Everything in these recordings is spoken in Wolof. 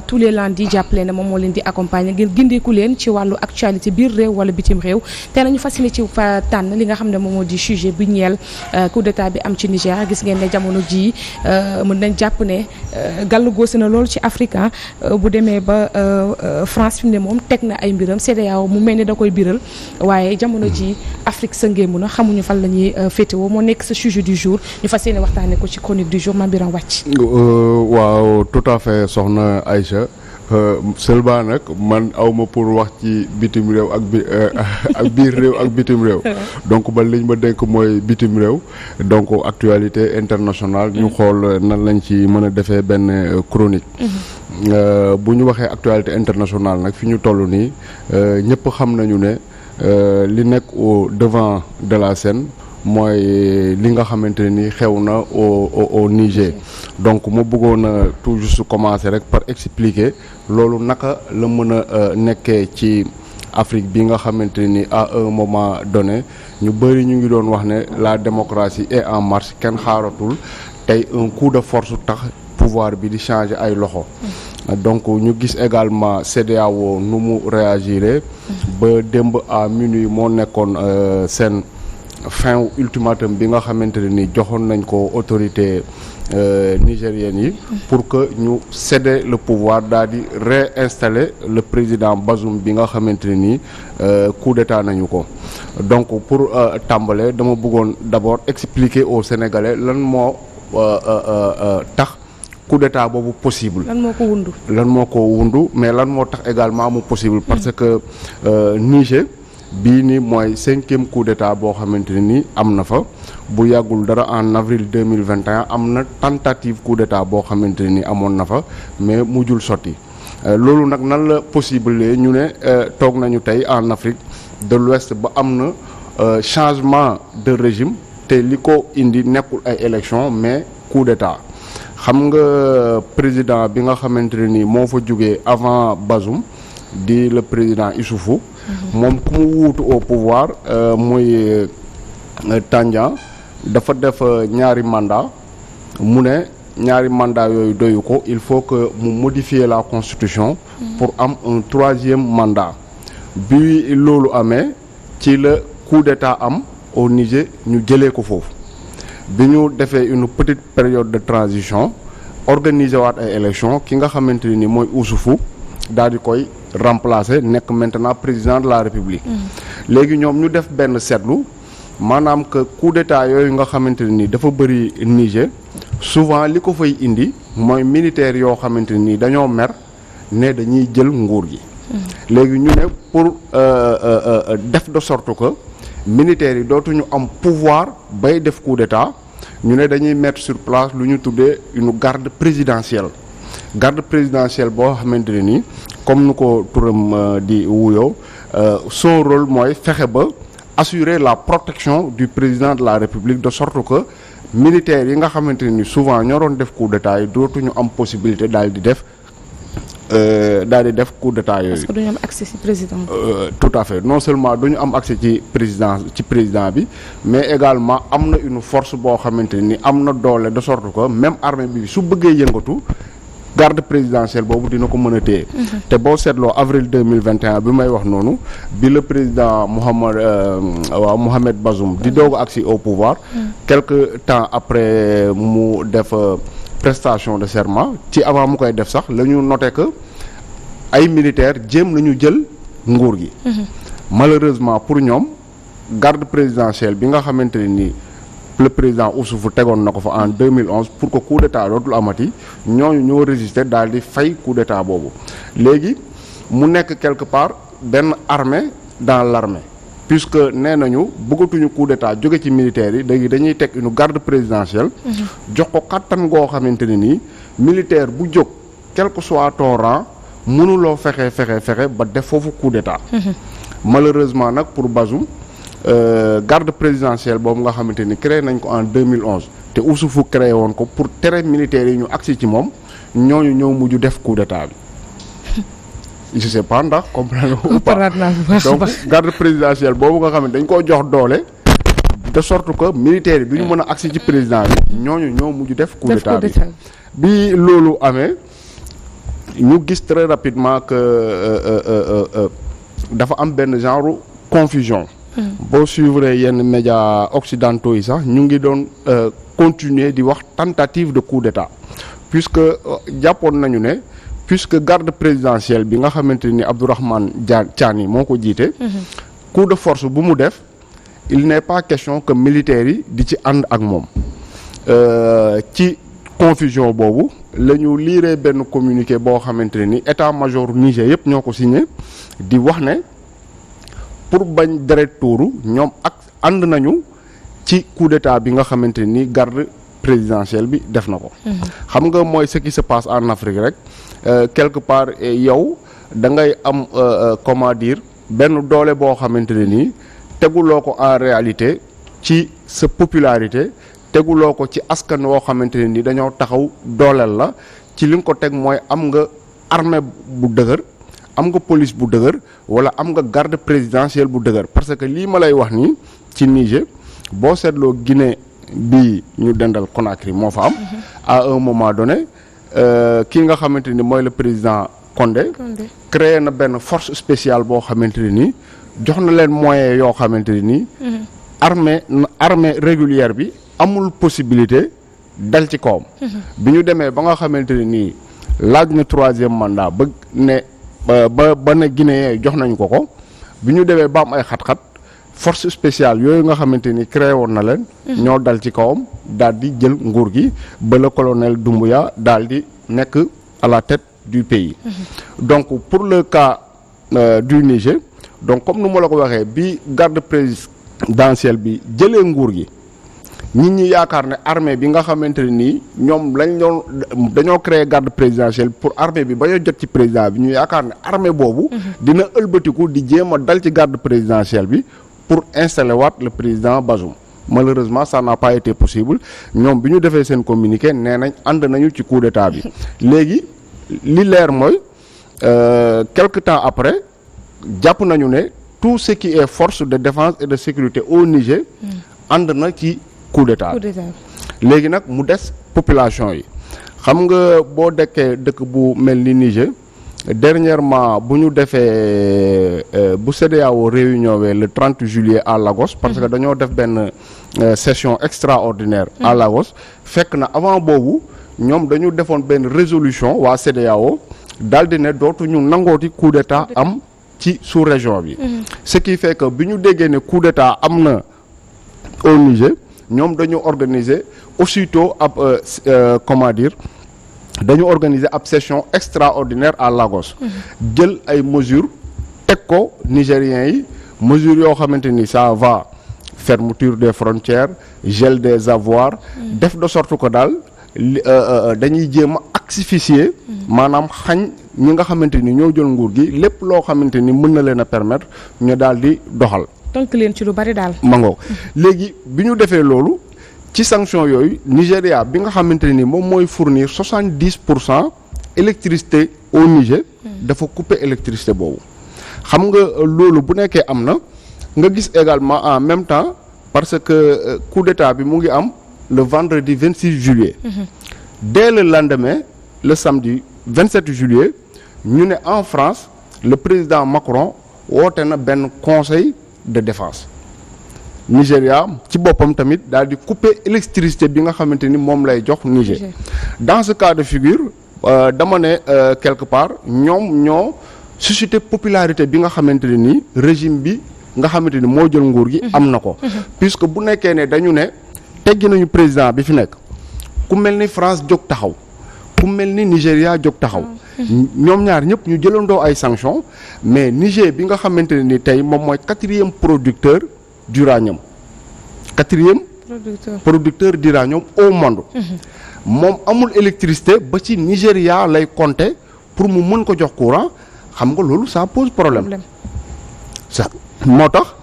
tous les lundis jàppale ne moom moo leen di accompagner ngir gindeeku leen ci wàllu actualité biir réew wala bitim réew te nañu fas yéene ci fa tànn li nga xam ne moom moo di sujet bi ñeel coup d'état bi am ci Niger gis ngeen ne jamono jii mën nañ jàpp ne gàllu góose na loolu ci Afrique bu demee ba France fi mu ne moom teg na ay mbiram CEDEAO mu mel ne da koy biral waaye jamono ji Afrique sa ngéemu na xamuñu fan la ñuy féetewoo moo nekk sa sujet du jour ñu fas yéene waxtaanee ko ci chronique du jour Mame Birame Wathie. waaw tout à fait soxna Aïcha seulement nag man awma pour wax ci bitim réew ak biir réew ak bitim réew donc ba liñ ma dénk mooy bitim réew donc actualité internationale ñu xool nan lañ ci mën a defee benn chronique bu ñu waxee actualité internationale nag fi ñu toll nii ñëpp xam nañu ne li nekk au devant de la scène mooy li nga xamante ne ni xew na au Niger donc mu bëggoon a tout juste commencer rek par expliquer loolu naka la mën a nekkee ci Afrique bi nga xamante ni à un moment donné ñu bëri ñu ngi doon wax ne la démocratie est en marche kenn xaaratul tey un coup de force tax pouvoir bi di changer ay loxo. donc ñu gis également CEDEAO nu mu réagiré ba démb à minuit moo nekkoon seen fin ultimatum bi nga xamante ne ni joxoon nañ ko autorité nigériennes yi pour que ñu céder le pouvoir daal di réinstaller le président Bazoum bi nga xamante ne ni coup d'état nañu ko donc pour tàmbale dama bëggoon d'abord expliquer aux Sénégalais lan moo tax coup d'état boobu possible. lan moo ko wundu mais lan moo tax également mu possible parce que Niger bii ni mooy 5e coup d'état boo xamante ne ni am na fa bu yàggul dara en avril 2021 am na tentative coup d'état boo xamante ne ni amoon na fa mais mujjul sotti loolu nag nan la possible ñu ne toog nañu tey en Afrique de l'Ouest ba am na changement de régime te li ko indi nekkul ay élection mais coup d'état xam nga président bi nga xamante ne ni moo fa jógee avant Bazoum di le président Issoufou moom ku mu wuutu au pouvoir muy Tandian dafa def ñaari mandat mu ne ñaari mandat yooyu doyu ko il faut que mu modifier la constitution pour am un 3e mandat bi loolu amee ci la coup d'état am au Niger ñu jëlee ko foofu bi ñu defee une petite période de transition organiser waat ay élections ki nga xamante ni mooy Issoufou daal di koy remplacer nekk maintenant président de la République léegi ñoom ñu def benn seetlu maanaam que coup d'état yooyu nga xamante ne ni dafa bëri Niger souvent li ko fay indi mooy militaires yoo xamante ne ni dañoo mer ne dañuy jël nguur gi léegi ñu ne pour def de sorte que militaires yi dootuñu am pouvoir bay def coup d'état ñu ne dañuy mettre sur place lu ñu tuddee une garde présidentielle boo xamante ne ni comme nu ko turam di wuyoo son rôle mooy fexe ba assurer la protection du président de la République de sorte que militaires yi nga xamante ne ni souvent ñoo doon def coup d'état yi dootuñu am possibilité daal di def coup d'état yooyu. parce que duñu am accès ci président bi. tout à fait non seulement duñu am accès ci président bi mais également am na une force boo xamante ni am na doole de sorte que même armée bi su bëggee yëngatu. garde présidentielle boobu dina ko mën a téye te boo seetloo avril 2021 bi may wax noonu bi le président Mohamed Bazoum di doog agsi au pouvoir quelque temps après mu def prestation de serment ci avant mu koy def sax la ñu noté que ay militaires jéem nañu jël nguur gi malheureusement pour ñoom garde présidentielle bi nga xamante ne nii le président Issoufou tegoon na ko fa en 2011 pour que coup d'état dootul amati ñooñu ñoo résister daal di fay coup d'état boobu léegi mu nekk quelque part benn armée dans l'armée puisque nee nañu bëggatuñu coup d'état jóge ci militaires yi léegi dañuy teg une garde présidentielle jox ko kattan goo xamante ne nii militaire bu jóg quel que soit ton rang mënuloo fexe ba def foofu coup d'état malheureusement nag pour Bazoum garde présidentielle boobu nga xamante ni créé nañ ko en 2011 te Issoufou créé woon ko pour tere militaires yi ñu agsi ci moom ñooñu ñëw mujj def coup d'état bi je sais pas ndax comprendre ou pas donc garde présidentielle boobu nga xam ne dañ koo jox doole de sorte que militaires yi du ñu mën a agsi ci président bi ñooñu ñoo mujj def coup d'état bi loolu amee ñu gis très rapidement que dafa am benn genre confusion. boo suivre yenn médias occidentaux yi sax ñu ngi doon continuer di wax tentative de coup d'état puisque jàppoon nañu ne puisque garde présidentielle bi nga xamante ni Abdourahmane Tiani moo ko jiite. coup de force bu mu def il n'est pas question que militaires yi di ci ànd ak moom ci confusion boobu la ñu liiree benn communiqué boo xamante ne ni état-major Niger yëpp ñoo ko signé di wax ne pour bañ deret tuuru ñoom ak ànd nañu ci coup d'état bi nga xamante ni garde présidentielle bi def na ko. xam nga mooy ce qui se passe en Afrique rek quelque part yow da ngay am comment dire benn doole boo xamante ne nii teguloo ko en réalité ci sa popularité teguloo ko ci askan woo xamante ne ni dañoo taxaw dooleel la ci li nga ko teg mooy am nga armée bu dëgër am nga police bu dëgër wala am nga garde présidentielle bu dëgër parce que lii ma lay wax nii ci Niger boo seetloo Guinée bi ñu dendal Conakry moo fa am à un moment donné kii nga xamante ni mooy le président Condé créé na benn force spéciale boo xamante ne nii jox na leen moyens yoo xamante ne nii armée régulière bi amul possibilité dal ci kawam bi ñu demee ba nga xamante ne nii laaj na 3e mandat ba ne ba ne Guinée jox nañ ko bi ñu demee ba am ay xat-xat force spéciale yooyu nga xamante ni créé woon na leen ñoo dal ci kawam daal di jël nguur gi ba le colonel Doumbouya daal di nekk à la tête du pays donc pour le cas du Niger donc comme nu ma la ko waxee bi garde présidentielle bi jëlee nguur gi nit ñi yaakaar ne armée bi nga xamante ne nii ñoom dañoo créer garde présidentielle pour armée bi ba ñu jot ci président bi ñu yaakaar ne armée boobu dina ëlbatiku di jéem a dal ci garde présidentielle bi pour installer waat le président Bazoum malheureusement ça n'a pas été possible ñoom bi ñu defee seen communiqué nee nañ ànd nañu ci coup d'état bi léegi li leer mooy quelque temps après jàpp nañu ne tout ce qui est force de défense et de sécurité au Niger ànd na ci coup d'état léegi nag mu des population yi xam nga boo dekkee dëkk bu mel ni Niger dernièrement bu ñu defee bu CEDEAO réunion le 30 juillet à Lagos parce que dañoo def benn session extraordinaire à Lagos fekk na avant boobu ñoom dañu defoon benn résolution waa CEDEAO daal di ne dootuñu nangooti coup d'état am ci sous-région bi ce qui fait que bi ñu déggee ne coup d'état am na au Niger ñoom dañu organiser aussitôt ab comment dire dañu organiser ab session extraordinaire à Lagos jël ay mesures teg ko nigériens yi mesures yoo xamante ni ça va fermeture des frontières gel des avoirs def de sorte que daal dañuy jéem a asphyxier maanaam xañ ñi nga xamante ni ñoo jël nguur gi lépp loo xamante ni mën na leen a permettre ñu daal di doxal tënk leen ci lu bari daal mangoo léegi bi ñu defee loolu ci sanction yooyu Nigéria bi nga xamante ni moom mooy fournir 70% électricité au Niger dafa couper électricité boobu xam nga loolu bu nekkee am na nga gis également en même temps parce que coup d'état bi mu ngi am le vendredi 26 juillet dès le lendemain le samedi 27 juillet ñu ne en France le président Macron woote na benn conseil de défense Nigéria ci boppam tamit daal di couper électricité bi nga xamante ni moom lay jox Niger dans ce cas de figure dama ne quelque part ñoom ñoo suscité popularité bi nga xamante ne ni régime bi nga xamante ni moo jël nguur gi am na ko puisque bu nekkee ne dañu ne teggi nañu président bi fi nekk ku mel ni France jóg taxaw ku mel ni Nigéria jóg taxaw ñoom ñaar ñëpp ñu jëlandoo ay sanctions mais Niger bi nga xamante ne ni tey moom mooy 4e producteur d'uranium 4e producteur d'uranium au monde moom amul électricité ba ci Nigéria lay compter pour mu mën ko jox courant xam nga loolu ça pose problème ça moo tax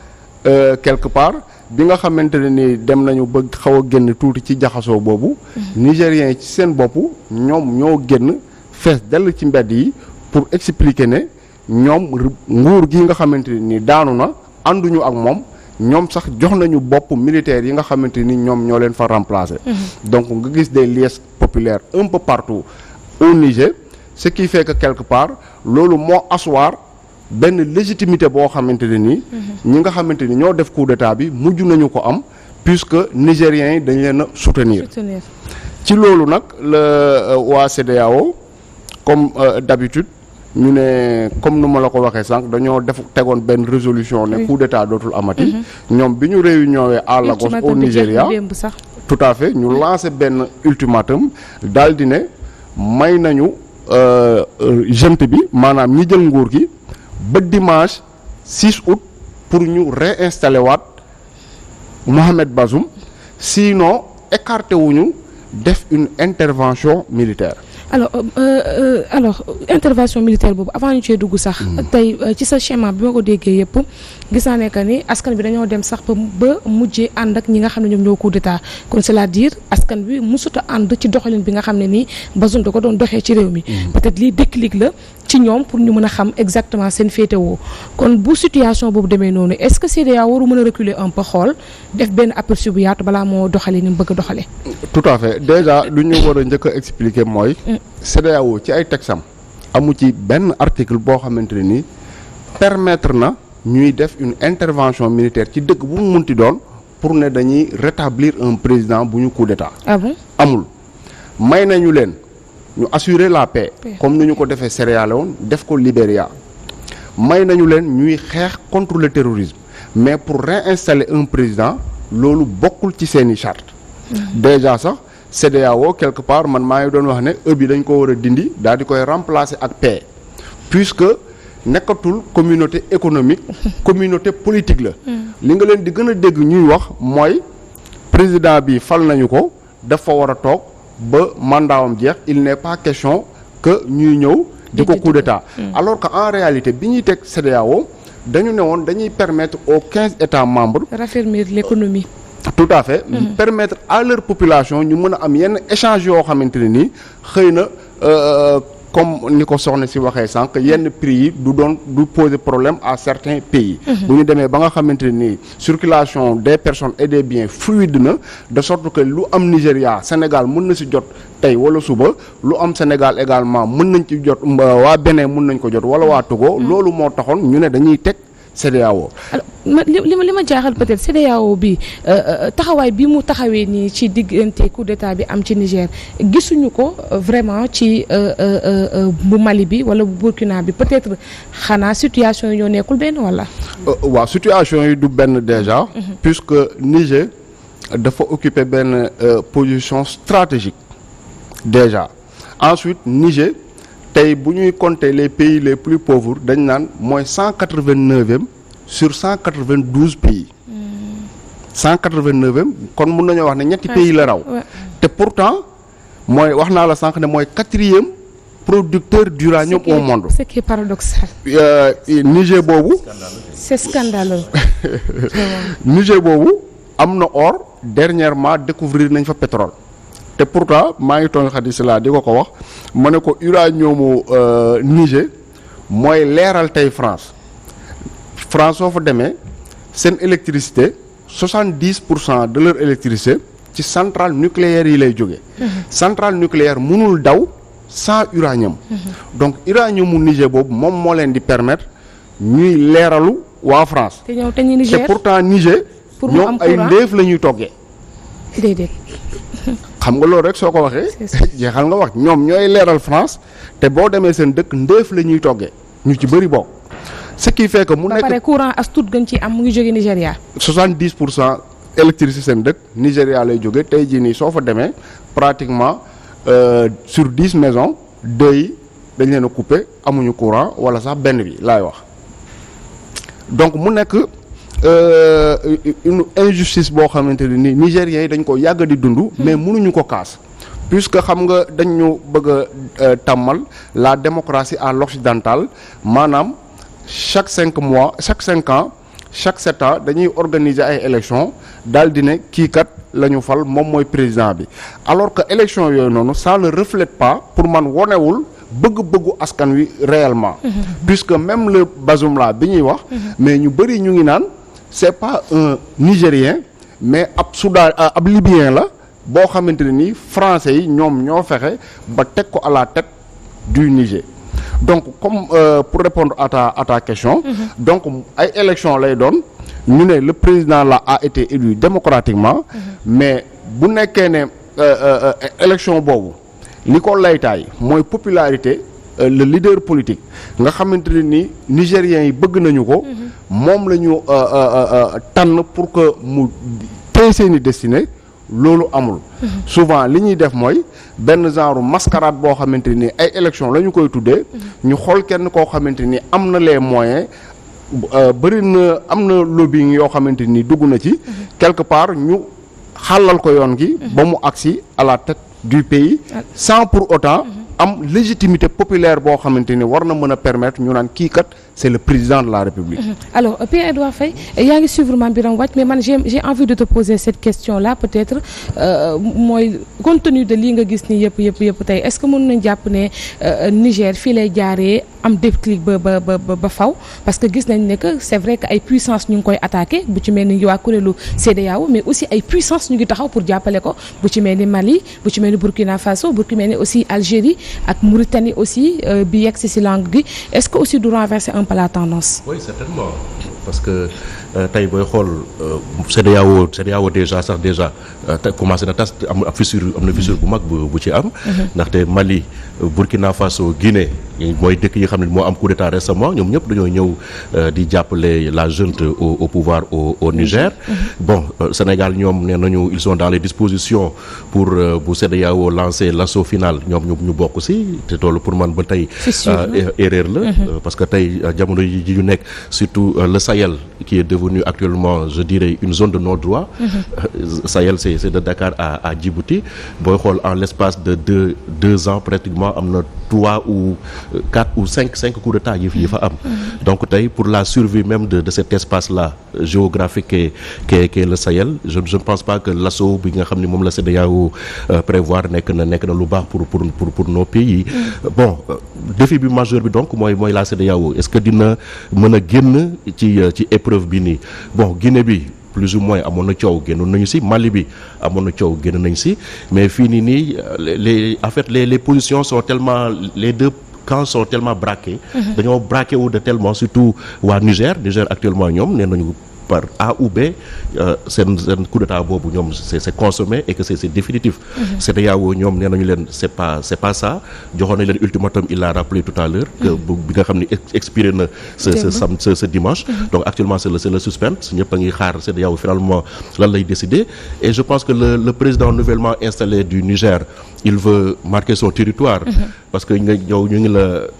quelque part bi nga xamante ne ni dem nañu ba xaw a génn tuuti ci jaxasoo boobu nigériens yi ci seen bopp ñoom ñoo génn fees dell ci mbedd yi pour expliquer ne ñoom nguur gi nga xamante ne ni daanu na ànduñu ak moom ñoom sax jox nañu bopp militaires yi nga xamante ni ñoom ñoo leen fa remplacer donc nga gis des liesses populaires un peu partout au Niger ce qui fait que quelque part loolu moo asseoir benn légitimité boo xamante ne nii ñi nga xamante ni ñoo def coup d'état bi mujj nañu ko am puisque nigériens yi dañ leen a soutenir ci loolu nag la waa CEDEAO comme d'habitude ñu ne comme nu ma la ko waxee sànq dañoo tegoon benn résolution ne coup d'état dootul amati ñoom bi ñu réunion à Lagos au Nigeria tout à fait ñu lancé benn ultimatum daal di ne may nañu junte bi maanaam ñi jël nguur gi ba dimanche 6 août pour ñu réinstaller waat Mohamed Bazoum sinon écarté wuñu def une intervention militaire. alors intervention militaire boobu avant ñu cee dugg sax. tey ci sa schéma bi ma ko déggee yëpp gis naa ne que ni askan bi dañoo dem sax ba mujjee ànd ak ñi nga xam ne ñoom ñoo coup d'état kon c'est-à-dire askan bi musuta ànd ci doxalin bi nga xam ne nii Bazoum da ko doon doxee ci réew mi. peut-être lii déclic la ci ñoom pour ñu mën a xam exactement seen féetewoo kon bu situation boobu demee noonu est-ce que CEDEAO waru mën a reculer un peu xool def benn aperçu bu yaatu balaa moo doxalee ni mu bëgg a doxalee. tout à fait déjà lu ñu war a njëkk a expliquer mooy. CEDEAO ci ay texam amu ci benn article boo xamante ne ni permettre na ñuy def une intervention militaire ci dëkk bu mu munti doon pour ne dañuy rétablir un président bu ñu coup d'état. Ah bon? amul may nañu leen ñu assurer la paix. comme ni ñu ko defee Sierra Leone def ko Libéria may nañu leen ñuy xeex contre le terrorisme mais pour réinstaller un président loolu bokkul ci seeni charte. déjà sax. CEDEAO quelque part man maa ngi doon wax ne bi dañ ko war a dindi daal di koy remplacer ak paix puisque nekkatul communauté économique communauté politique la li nga leen di gën a dégg ñuy wax mooy président bi fal nañu ko dafa war a toog ba mandatam jeex il n'est pas question que ñuy ñëw di ko coup d'état alors que en réalité bi ñuy teg CEDEAO dañu ne woon dañuy permettre aux 15 États membres raffermir l'économie. tout à fait permettre à leur population ñu mën a am yenn échange yoo xamante ne nii xëy na comme ni ko soxna si waxee sànq yenn prix yi du poser problème à certains pays bu ñu demee ba nga xamante ne nii circulation des personnes et des biens fluide na de sorte que lu am Nigéria Sénégal mën na si jot tey wala suba lu am Sénégal également mën nañ ci jot waa Bénin mën nañ ko jot wala waa Togo loolu moo taxoon ñu ne dañuy teg CEDEAO. alors li ma jaaxal peut-être CEDEAO bi taxawaay bi mu taxawee nii ci diggante coup d'état bi am ci Niger gisuñu ko vraiment ci bu Mali bi wala bu Burkina bi peut-être xanaa situation yi ñoo nekkul benn wala. waaw situation yi du benn déjà. puisque Niger dafa occuper benn position stratégique déjà ensuite Niger. tey bu ñuy compter les pays les plus pauvres dañ naan mooy 189e sur 192 pays 189e kon mun nañoo wax ne ñetti pays la raw te pourtant mooy wax naa la sànq ne mooy 4e producteur d'uranium au monde. ce qui est paradoxal. Niger boobu. c'est scandaleux. Niger boobu am na or dernièrement découvrir nañ fa pétrole. te pourtant maa ngi toog xadis laa di ko wax ma ne ko uranium Niger mooy leeral tey France soo fa demee seen électricité 70% de leur électricité ci centrale nucléaire yi lay jógee. centrale nucléaire mënul daw sans uranium. donc uranium mu Niger boobu moom moo leen di permettre ñuy leeralu waa France. te pourtant Niger. ñoom ay ndéef la ñuy toggee. déedéet. xam nga loolu rek soo ko waxee jeexal nga wax ñoom ñooy leeral France te boo demee seen dëkk ndéef la ñuy toggee ñu ci bëri bokk ce qui fait que mu nekk ba pare courant as tuut gën ci am mu ngi jóge Nigéria. 70% électricité seen dëkk Nigéria lay jóge tey jii nii soo fa demee pratiquement sur 10 maisons 2 yi dañ leen a coupé amuñu courant wala sax benn bi laay wax donc mu nekk une injustice boo xamante ne ni Nigériens yi dañ ko yàgg di dund mais mënuñu ko kaas puisque xam nga dañ ñu bëgg a tàmmal la démocratie à l'occidental maanaam chaque 5 mois chaque 5 ans chaque 7 ans dañuy organiser ay élections daal di ne kii kat la ñu fal moom mooy président bi alors que élection yooyu noonu ça ne reflète pas pour man wonewul bëgg-bëggu askan wi réellement puisque même le Bazoum là bi ñuy wax mais ñu bëri ñu ngi naan c'est pas un Nigérien mais ab Soudan ab Libyen la boo xamante ne nii français yi ñoom ñoo fexe ba teg ko à la tête du Niger. Donc comme pour répondre à ta question, donc ay élection lay doon ñu ne le président là a été élu démocratiquement, mais bu nekkee ne élection boobu li ko laytaay mooy popularité le leader politique nga xamante ne ni nigériens yi bëgg nañu ko, moom la ñu tànn pour que mu téye seeni destinée, loolu amul. Souvent li ñuy def mooy benn genre mascarade boo xamante ni ay élection la ñu koy tuddee, ñu xool kenn koo xamante ni am na les moyens, bëri na am na lobbying yoo xamante ni dugg na ci quelque part, ñu xàllal ko yoon gi ba mu agsi à la tête du pays sans pour autant am légitimité populaire boo xamante ni war na mën a permettre ñu naan kii kat c'est le président de la République. Alors Pierre-Edouard Faye yaa ngi suivre Mame Birame Wathie, mais man j'ai envie de te poser cette question là peut-être mooy compte tenu de lii nga gis ni yëpp tey est-ce que mën nañ jàpp ne Niger fii lay jaaree am déclic ba faw, parce que gis nañ ne que c'est vrai que ay puissance ñu ngi koy attaqué, bu ci mel ni waa kuréelu CEDEAO, mais aussi ay puissance ñu ngi taxaw pour jàppale ko, bu ci mel ni Mali, bu ci mel ni Burkina Faso, bu ci mel ni aussi Algérie ak Mauritanie aussi bi yegg si langue gi. Est-ce que aussi du renverser un peu la tendance? Oui, certainement, parce que tey booy xool CEDEAO déjà commencé na tas am na fissure bu mag bu ci am. ndaxte Mali, Burkina Faso, Guinée mooy dëkk yi xam ne moo am coup d'état récemment, ñoom ñëpp dañoo ñëw di jàppale la junte au pouvoir au Niger. Bon, Sénégal ñoom nee nañu ils sont dans les dispositions pour bu CEDEAO lancer l'assaut final, ñoom ñu bokk si te toolu pour man ba tey erreur la, parce que tey jamono yi ñu nekk surtout le Sahel qui est devenu actuellement, je dirais, une zone de non-droit. Sahel, c'est de Dakar à Djibouti. Booy xool en l'espace de deux ans pratiquement am na 3 ou 4 ou 5 coups d'état yi fa am. Donc tey pour la survie même de cet espace-là géographique qu'est le Sahel, je ne pense pas que l'assaut bi nga xam ne moom la CEDEAO prévoir nekk na lu baax pour nos pays. Bon, défi bi majeur bi donc mooy la CEDEAO, est-ce que dina mën a génn ci épreuve bi nii. Bon, Guinée bi plus ou moins amoon na coow génnoon nañu si, Mali bi amoon na coow génn nañu si, mais fii nii les positions sont tellement, les deux camps sont tellement braqués. dañoo braqué wu de tellement, surtout waa Niger actuellement ñoom nee nañu par A ou B seen coup d'état boobu ñoom c'est consommé et que c'est définitif. CEDEAO ñoom nee nañu leen c'est pas ça, joxoon nañ leen ultimatum, il l'a rappelé tout à l'heure que bi nga xam ne expiré na ce dimanche. Donc actuellement c'est le suspense, ñëpp a ngi xaar CEDEAO finalement lan lay décider, et je pense que le président nouvellement installé du Niger, il veut marquer son territoire, parce que yow ñu ngi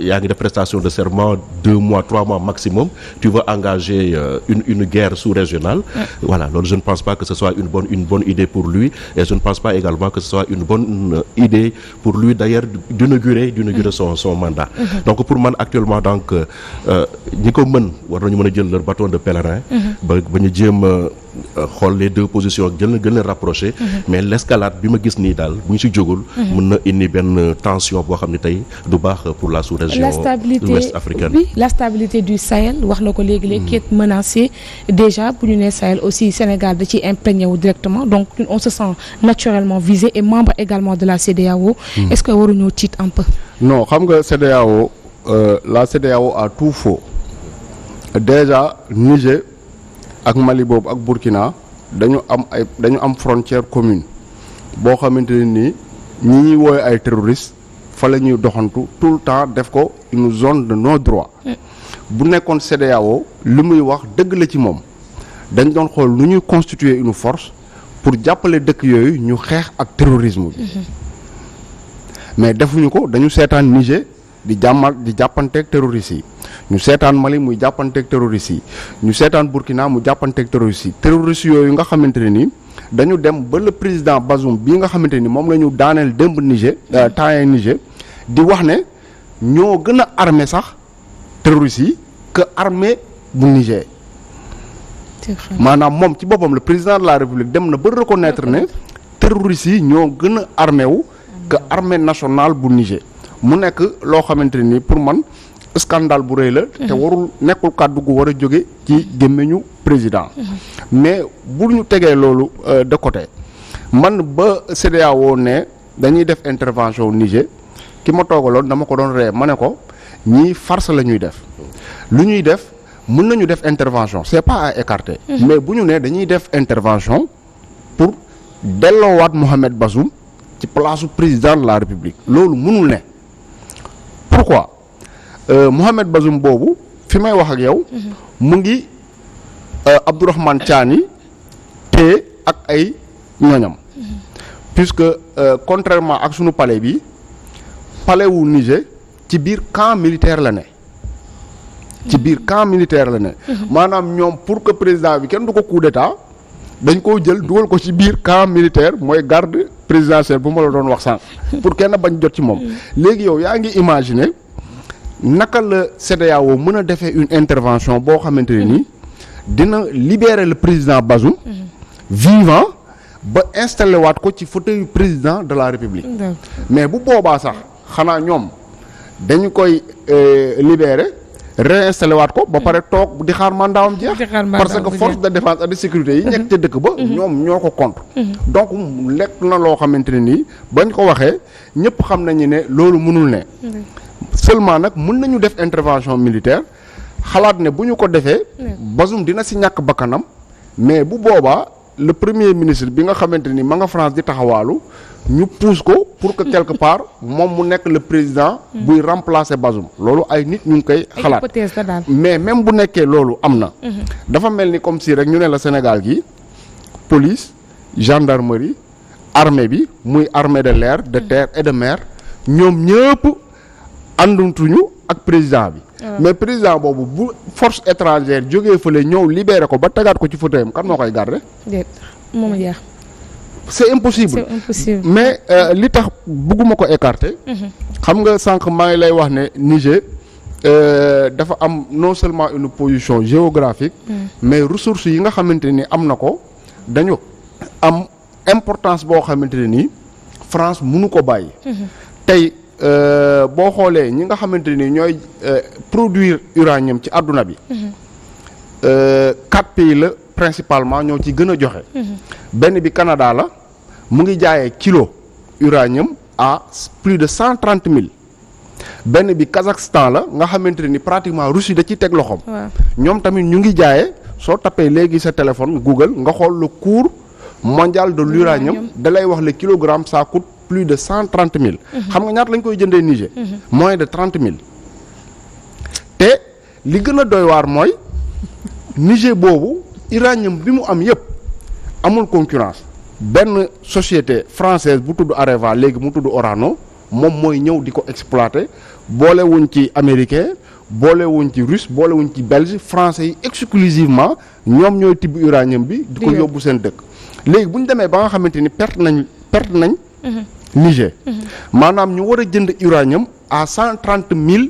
yaa ngi def prestation de serment 2 mois 3 mois maximum, tu veux engager une guerre sous-régionale. Voilà, donc je ne pense pas que ce soit une bonne idée pour lui, et je ne pense pas également que ce soit une bonne idée pour lui d'ailleurs d'inaugurer son mandat. Donc pour man actuellement, donc ñi ko mën war nañu mën a jël leur bâton de pèlerin ba ñu jéem xool les deux positions gën leen rapprocher, mais l'escalade bi ma gis nii daal bu ñu si jógul mën na indi benn tension boo xam ne tey du baax pour la sous-région ouest africaine. Oui, la stabilité du Sahel, wax na ko léegi qui est menacée déjà. Bu ñu nee Sahel aussi, Sénégal da ciy imprégné wu directement, donc on se sent naturellement visé, et membre également de la CEDEAO. Est-ce que waruñoo tiit un peu? Non, xam nga CEDEAO, la CEDEAO a tout faux. Déjà Niger ak Mali boobu ak Burkina dañu am frontière commune boo xamante ne nii ñi ñuy woowe ay terroristes fa la ñuy doxantu tout le temps, def ko une zone de non-droit. Bu nekkoon CEDEAO li muy wax dëgg la ci moom, dañ doon xool nu ñuy constituer une force pour jàppale dëkk yooyu ñu xeex ak terrorisme bi. Mais defuñu ko, dañu seetaan Niger di jàppanteeg terroristes yi, ñu seetaan Mali muy jàppanteeg terroristes yi, ñu seetaan Burkina mu jàppanteeg terroristes yi. Terroristes yooyu nga xamante ne ni dañu dem ba le président Bazoum bii nga xamante ni moom la ñu daaneel démb Niger Niger di wax ne ñoo gën a armé sax terroristes yi que armée bu Niger. Maanaam moom ci boppam le président de la République dem na ba reconnaître ne terroristes yi ñoo gën a armé wu que armée nationale bu Niger. Mu nekk loo xamante ni pour man scandale bu rëy la, te nekkul kàddu gu war a jóge ci gémmiñu président. Mais bu ñu tegee loolu de côté, man ba CEDEAO ne dañuy def intervention Niger, ki ma toogaloon dama ko doon ree ma ne ko ñii farce la ñuy def lu ñuy def mën nañu def intervention c'est pas à écarter. mais bu ñu nee dañuy def intervention pour delloowaat Mohamed Bazoum ci place su président de la République loolu mënul ne pourquoi Mohamed Bazoum boobu fi may wax ak yow mu ngi Abdourahmane Tiani te ak ay ñoñam puisque contrairement ak sunu palais bi palais wu Niger ci biir camp militaire la ne ci biir camp militaire la ne maanaam ñoom pour que président bi kenn du ko coup d'état dañ koo jël dugal ko ci biir camp militaire mooy garde présidentielle bu ma la doon wax sànq pour kenn bañ jot ci moom léegi yow yaa ngi imaginer naka la CEDEAO mën a defee une intervention boo xamante ne nii dina libérer le président Bazoum vivant ba installé waat ko ci fauteuil président de la République mais bu boobaa sax xanaa ñoom dañu koy libérer réinstallé waat ko ba pare toog di xaar mandatam jeex parce que force de défense et de sécurité yi nekk ca dëkk ba ñoom ñoo ko contre donc lekk na loo xamante ne nii bañ ko waxee ñëpp xam nañu ne loolu mënul ne seulement nag mën nañu def intervention militaire xalaat ne bu ñu ko defee Bazoum dina si ñàkk bakkanam mais bu boobaa le premier ministre bi nga xamante ni ma nga France di taxawaalu ñu pousse ko pour que quelque part moom mu nekk le président buy remplacer Bazoum loolu ay nit ñu ngi koy xalaat mais même bu nekkee loolu am na dafa mel ni comme si rek ñu ne la Sénégal gi police gendarmerie armée bi muy armée de l'air de terre et de mer ñoom ñëpp àndutuñu ak président bi mais président boobu bu force étrangère jógee fële ñëw libéré ko ba tegaat ko ci fauteuilam kan moo koy garder c'est impossible mais li tax bëgguma ko écarter xam nga sànq maa ngi lay wax ne Niger dafa am non seulement une position géographique mais ressources yi nga xamante ni am na ko dañu am importance boo xamante ne nii France mënu ko bàyyi tey boo xoolee ñi nga xamante ni ñooy produire uranium ci àdduna bi 4 pays la principalement ñoo ci gën a joxe benn bi Canada la mu ngi jaayee kilo uranium à plus de 130 000 benn bi Kazakhstan la nga xamante ni pratiquement Russie da ci teg loxoom ñoom tamit ñu ngi jaayee soo tapee léegi sa téléphone Google nga xool le cours mondial de l'uranium da lay wax le kilogramme ça coûte plus de 130 000 xam nga ñaata lañ koy jëndee Niger moins de 30 000 te li gën a doy waar mooy Niger boobu uranium bi mu am yëpp amul concurrence benn société française bu tudd Areva léegi mu tudd Orano moom mooy ñëw di ko exploiter boolewuñ ci américain boolewuñ ci russe boolewuñ ci belge français yi exclusivement ñoom ñooy tibb uranium bi di ko yóbbu seen dëkk léegi bu ñu demee ba nga xamante ni perte nañ Niger maanaam ñu war a jënd uranium à 130 000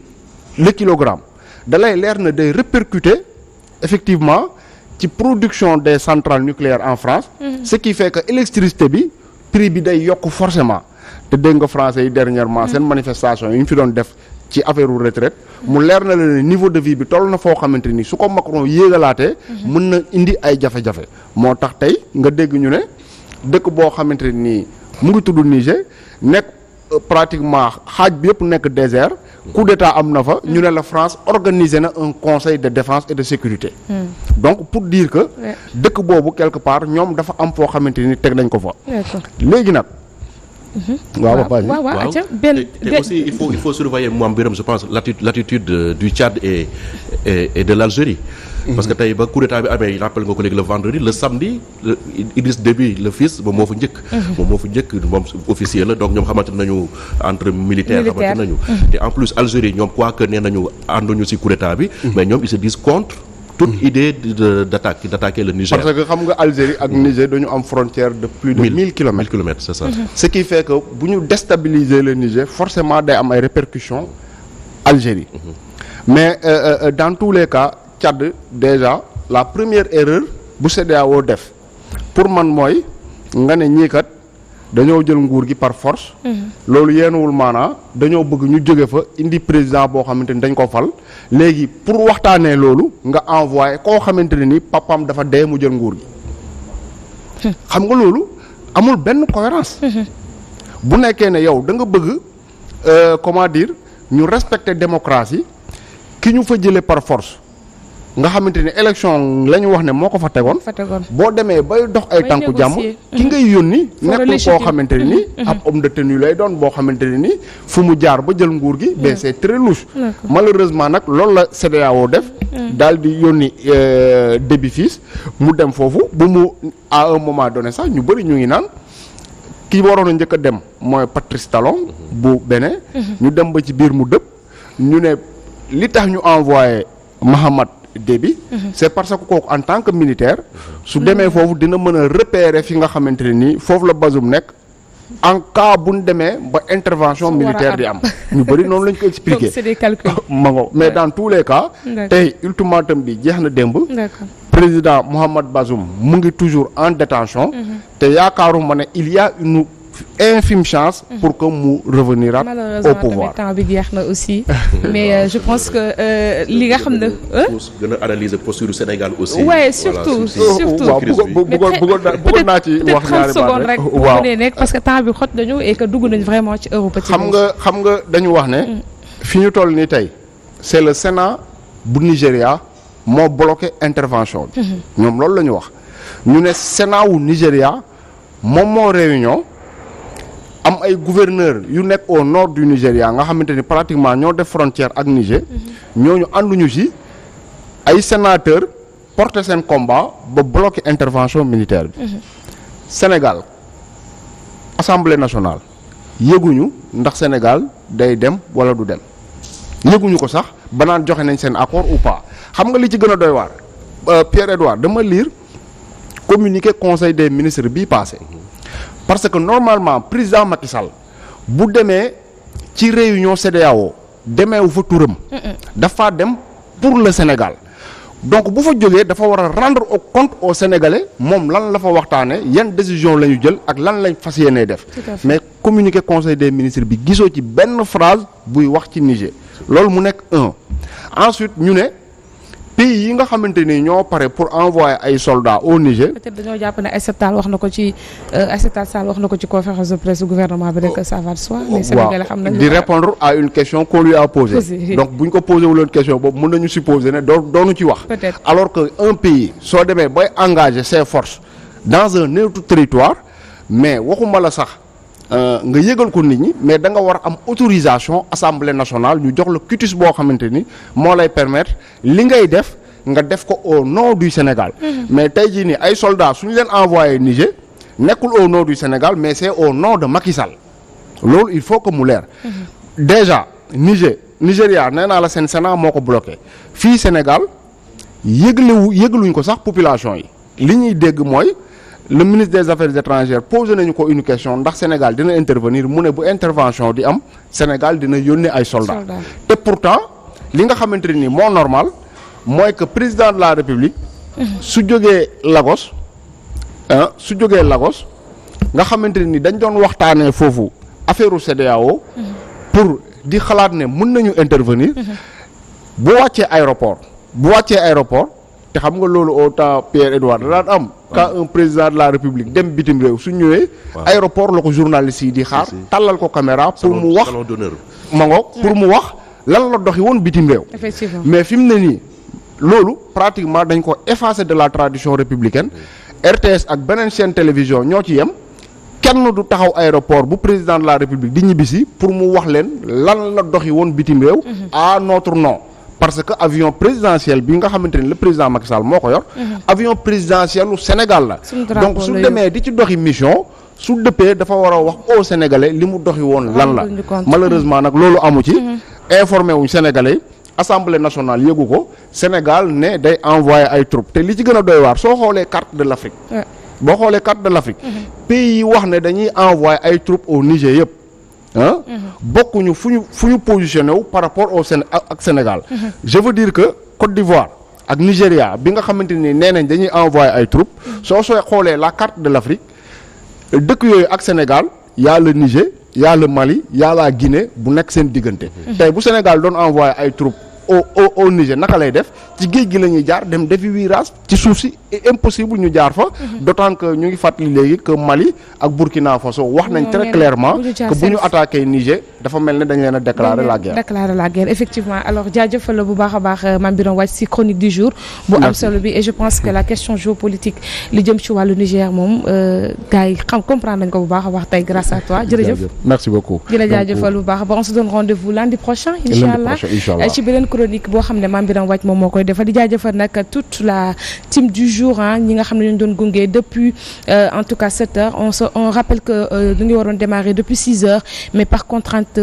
le kilogramme da lay leer na day répercuter effectivement ci production des centrales nucléaires en France ce qui fait que électricité bi prix bi day yokk forcément te dégg nga français yi dernièrement seen manifestation yi ñu fi doon def ci affaire u retraite mu leer na la ne niveau de vie bi toll na foo xamante ni su ko Macron yéegalaatee mën na indi ay jafe-jafe moo tax tey nga dégg ñu ne dëkk boo xamante nii mu ngi tudd Niger nekk pratiquement xaaj bi yëpp nekk désert coup d'état am na fa ñu ne la France organisé na un conseil de défense et de sécurité donc pour dire que dëkk boobu quelque part ñoom dafa am foo xamante ni teg nañ ko fa léegi nag waaw te aussi il faut surveiller Mame Birame je pense l'attitude du Tchad et de l'Algérie parce que tey ba coup d'état bi amee rappel nga ko léegi le vendredi le samedi Idriss Déby le fils moom moo fa njëkk moom officier la donc ñoom xamante nañu entre militaire xamante nañu te en plus Algérie ñoom quoi que nee nañu ànduñu ci coup d'état bi mais ñoom ils se disent contre toute idée d'attaquer le Niger parce que xam nga Algérie ak Niger dañu am frontière de plus de 1000 kilomètres c'est ça ce qui fait que bu ñu déstabiliser le Niger forcément day am ay répercussions Algérie mais dans tous les cas Tchad déjà la première erreur bu CEDEAO def pour man mooy nga ne ñii kat dañoo jël nguur gi par force loolu yeenuwul maanaa dañoo bëgg ñu jóge fa indi président boo xamante ni dañ ko fal léegi pour waxtaanee loolu nga envoyé koo xamante ne ni papam dafa dee mu jël nguur gi xam nga loolu amul benn cohérence bu nekkee ne yow da nga bëgg comment dire ñu respecter démocratie ki ñu fa jëlee par force nga xamante ni élection la ñu wax ne moo ko fa tegoon boo demee bay dox ay tànku jàmm ki ngay yónni nekkul koo xamante ne ni ab homme de tenue lay doon boo xamante ne ni fu mu jaar ba jël nguur gi mais c'est très louche malheureusement nag loolu la CEDEAO def daal di yónni Déby Fiss mu dem foofu bu mu à un moment donné sax ñu bëri ñu ngi naan ki waroon a njëkk a dem mooy Patrice Talon bu Bénin ñu dem ba ci biir mu dëpp ñu ne li tax ñu envoyé Mahamad Déby c'est parce que kooku en tant que militaire su demee foofu dina mën a repérer fi nga xamante ne nii foofu la Bazoum nekk en cas bu ñu demee ba intervention militaire di am ñu bëri noonu lañ ko expliquer c'est des calculs mais dans tous les cas tey ultimatum bi jeex na démb président Mohamed Bazoum mu ngi toujours en détention te yaakaaruma ne il y a une infime chance pour que mu revenir au pouvoir. Malheureusement temps bi jeex na aussi mais je pense que li nga xam ne. gën a analyser posture du Sénégal aussi. ouais surtout waaw bëggoon naa ci wax ñaari secondes rek waaw nekk parce que temps bi xot nañu et que dugg nañ vraiment ci Europe. xam nga dañu wax ne. fi ñu toll nii tey c'est le Sénat bu Nigéria moo bloqué intervention bi. ñoom loolu la ñu wax ñu ne Sénat wu Nigéria moom moo réunion. am ay gouverneur yu nekk au nord du Nigéria nga xamante ni pratiquement ñoo def frontière ak Niger ñooñu ànduñu ci ay sénateur porter seen combat ba bloquer intervention militaire bi Sénégal Assemblée nationale yëguñu ndax Sénégal day dem wala du dem yëguñu ko sax ba naan joxe nañ seen accord ou pas xam nga li ci gën a doy waar Pierre-Edouard dama lire communiqué conseil des ministres bii passé parce que normalement président Macky Sall bu demee ci réunion CEDEAO demeewu fa turam dafa dem pour le Sénégal donc bu fa jógee dafa war a rendre au compte aux Sénégalais moom lan la fa waxtaane yan décision la ñu jël ak lan lañ fas yéenee def mais communiqué conseil des ministres bi gisoo ci benn phrase buy wax ci Niger loolu mu nekk ensuite ñu ne pays yi nga xamante ni ñoo pare pour envoyer ay soldats au Niger. peut-être dañoo jàpp ne Aïssata Tall wax na ko ci conférence de presse du gouvernement bi rek ça va de soi. mais Sénégalais xam nañu di répondre à une question qu'on lui a posée. donc bu ñu ko posé wuloon question boobu mën nañu supposer ne doonu ci wax. peut-être alors que un pays soo demee bay engager ses forces dans un autre territoire mais waxuma la sax. nga yëgal ko nit ñi mais da nga war a am autorisation assemblée nationale ñu jox la quitus boo xamante ni moo lay permettre li ngay def nga def ko au nom du Sénégal. mais tey jii nii ay soldats suñu leen envoyé Niger nekkul au nom du Sénégal mais c'est au nom de Macky Sall loolu il faut que mu leer. déjà Nigéria nee naa la seen Sénat moo ko bloqué fii Sénégal yëgaluñ ko sax population yi li ñuy dégg mooy. le ministre des affaires étrangères posé nañu ko une question ndax Sénégal dina intervenir mu ne bu intervention di am Sénégal dina yónnee ay soldats te pourtant li nga xamante ne ni moo normal mooy que président de la République su jógee Lagos nga xamante ne ni dañ doon waxtaanee foofu affaire u CEDEAO pour di xalaat ne mën nañu intervenir bu wàccee aéroport te xam nga loolu au temps Pierre-Edouard da daan am quand un président de la République dem bitim réew su ñëwee aéroport la ko journaliste yi di xaar tàllal ko caméra pour mu wax pour mu wax lan la doxi woon bitim réew mais fi mu ne nii loolu pratiquement dañ ko effacé de la tradition républicaine RTS ak beneen chaîne télévision ñoo ci yem kenn du taxaw aéroport bu président de la République di ñibbisi pour mu wax leen lan la doxi woon bitim réew à notre nom parce que avion présidentiel bi nga xamante ni le président Macky Sall moo ko yor avion présidentiel u Sénégal la donc su demee di ci doxi mission su dëppee dafa war a wax au Sénégalais li mu doxi woon lan la malheureusement nag loolu amu ci informé wuñ Sénégalais Assemblée nationale yëgu ko Sénégal ne day envoyé ay troupes te li ci gën a doy waar soo xoolee carte de l'Afrique pays yi wax ne dañuy envoyé ay troupes au Niger yëpp bokkuñu fu ñu positionné wu par rapport au ak Sénégal je veux dire que Côte d'Ivoire ak Nigéria bi nga xamante ni nee nañ dañuy envoyer ay troupes soo xoolee la carte de l'Afrique dëkk yooyu ak Sénégal y a le Niger y a le Mali y a la Guinée bu nekk seen diggante tey bu Sénégal doon envoyer ay troupes au Niger naka lay def ci géej gi la ñuy jaar dem defi virage ci suuf si impossible ñu jaar fa. d'autant que ñu ngi fàttali léegi que Mali ak Burkina Faso wax nañ très clairement que bu ñu attaqué Niger dafa mel ne dañ leen a déclarer la guerre. Effectivement alors jaajëfal la bu baax a baax Mame Birame Wathie ci chronique du jour. bu am solo bi et je pense que la question géopolitique li jëm ci wàllu Niger moom gars yi comprendre nañ ko bu baax a baax tey grâce à toi jërëjëf. merci beaucoup. di la jaajëfal bu baax on se donne rendez-vous lundi prochain. Inch'Allah ci beneen chronique boo xam ne Mame Birame Wathie moom moo koy defal di jaajëfal nag toute la team du jour ñi nga xam ne ñu doon gunge depuis en tout cas 7 heures on rappelle que ñu ngi waroon démarrer depuis 6 heures mais par contrainte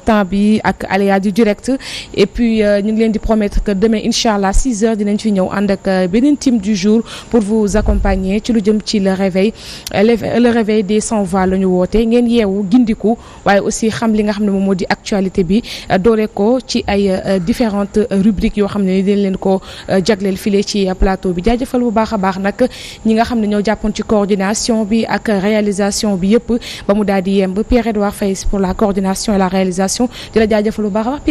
temps bi ak aléa du direct et puis ñu ngi leen di promettre que demain Inch'Allah 6 heures dinañ fi ñëw ànd ak beneen team du jour pour vous accompagner ci lu jëm ci le réveil des sans voix la ñu woote ngeen yeewu gindiku waaye aussi xam li nga xam ne moom moo di actualité bi doore ko ci ay différentes rubriques yoo xam ne dañ leen ko jagleel file ci plateau bi jaajëfal bu baax a baax nag ñi nga xam ne ñoo jàppoon ci coordination bi ak réalisation bi yëpp ba mu daal di yemb Pierre-Edouard Faye pour la coordination et la réalisation di la jaajëfal bu baax a baax